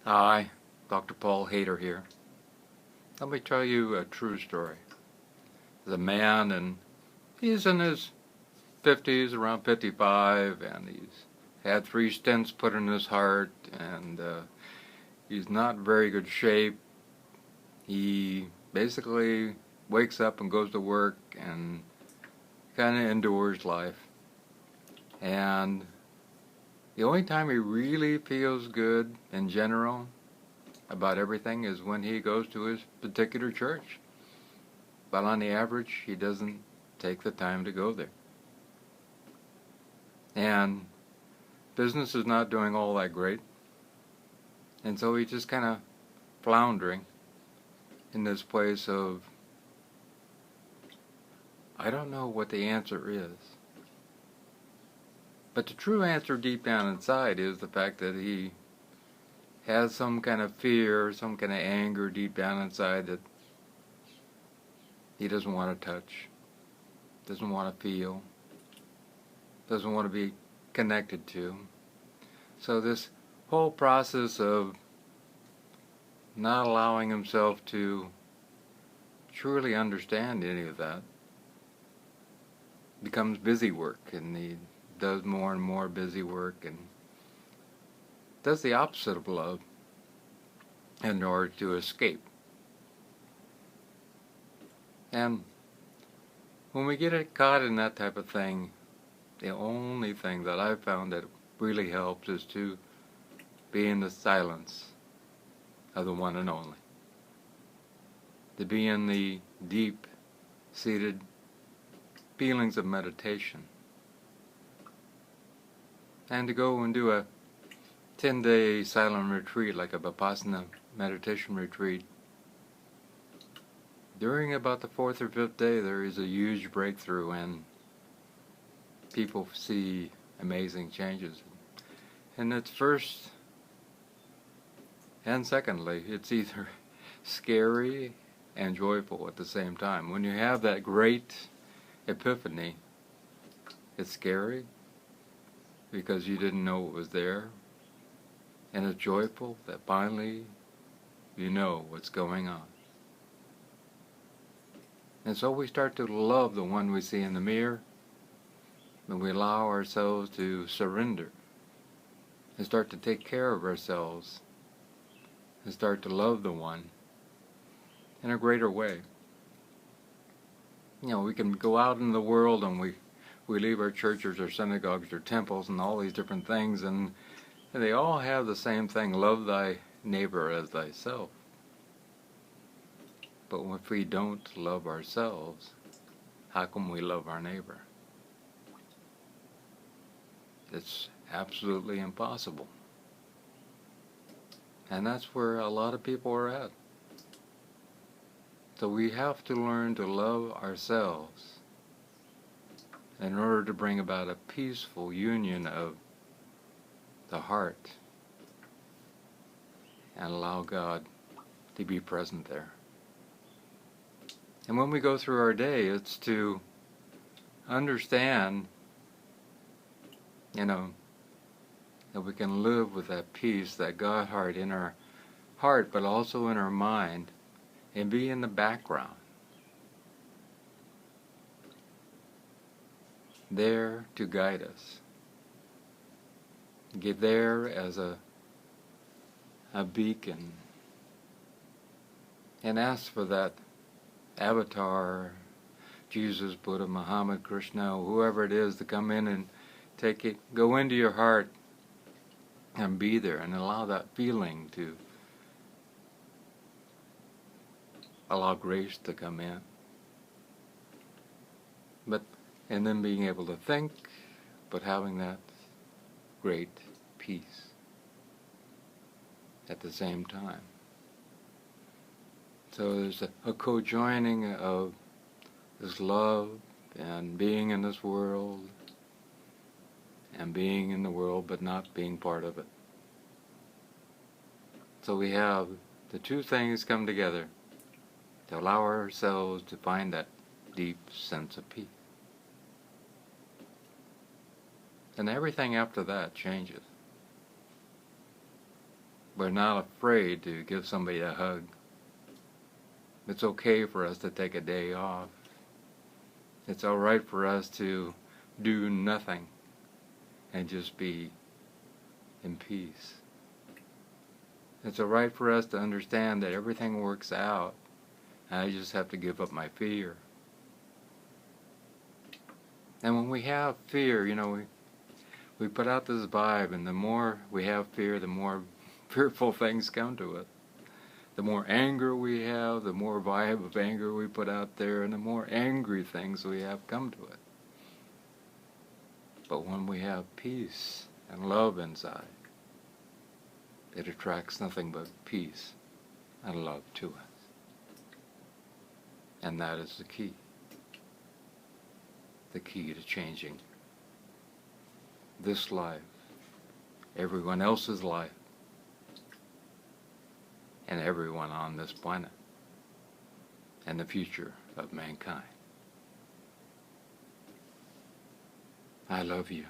Hi, Dr. Paul Haider here. Let me tell you a true story. There's a man, and he's in his 50s, around 55, and he's had 3 stents put in his heart, and he's not in very good shape. He basically wakes up and goes to work and kind of endures life. And the only time he really feels good in general about everything is when he goes to his particular church. But on the average, he doesn't take the time to go there. And business is not doing all that great. And so he's just kind of floundering in this place of, I don't know what the answer is. But the true answer deep down inside is the fact that he has some kind of fear, some kind of anger deep down inside that he doesn't want to touch, doesn't want to feel, doesn't want to be connected to. So this whole process of not allowing himself to truly understand any of that becomes busy work, and he does more and more busy work and does the opposite of love in order to escape. And when we get caught in that type of thing, the only thing that I've found that really helps is to be in the silence of the one and only. To be in the deep-seated feelings of meditation. And to go and do a 10-day silent retreat, like a Vipassana meditation retreat. During about the 4th or 5th day, there is a huge breakthrough, and people see amazing changes. And it's first and secondly, it's either scary and joyful at the same time. When you have that great epiphany, it's scary because you didn't know it was there, and it's joyful that finally you know what's going on. And so we start to love the one we see in the mirror, and we allow ourselves to surrender and start to take care of ourselves and start to love the one in a greater way. You know, we can go out in the world and we leave our churches or synagogues or temples and all these different things, and they all have the same thing: love thy neighbor as thyself. But if we don't love ourselves, how can we love our neighbor? It's absolutely impossible. And that's where a lot of people are at. So we have to learn to love ourselves in order to bring about a peaceful union of the heart and allow God to be present there. And when we go through our day, it's to understand, that we can live with that peace, that God heart in our heart, but also in our mind, and be in the background, there to guide us. Get there as a beacon, and ask for that avatar, Jesus, Buddha, Muhammad, Krishna, whoever it is, to come in and go into your heart and be there, and allow that feeling to allow grace to come in. And then being able to think, but having that great peace at the same time. So there's a co-joining of this love and being in this world, and being in the world but not being part of it. So we have the two things come together to allow ourselves to find that deep sense of peace. And everything after that changes. We're not afraid to give somebody a hug. It's okay for us to take a day off. It's all right for us to do nothing and just be in peace. It's all right for us to understand that everything works out. I just have to give up my fear. And when we have fear, we put out this vibe, and the more we have fear, the more fearful things come to us. The more anger we have, the more vibe of anger we put out there, and the more angry things we have come to it. But when we have peace and love inside, it attracts nothing but peace and love to us. And that is the key to changing this life, everyone else's life, and everyone on this planet, and the future of mankind. I love you.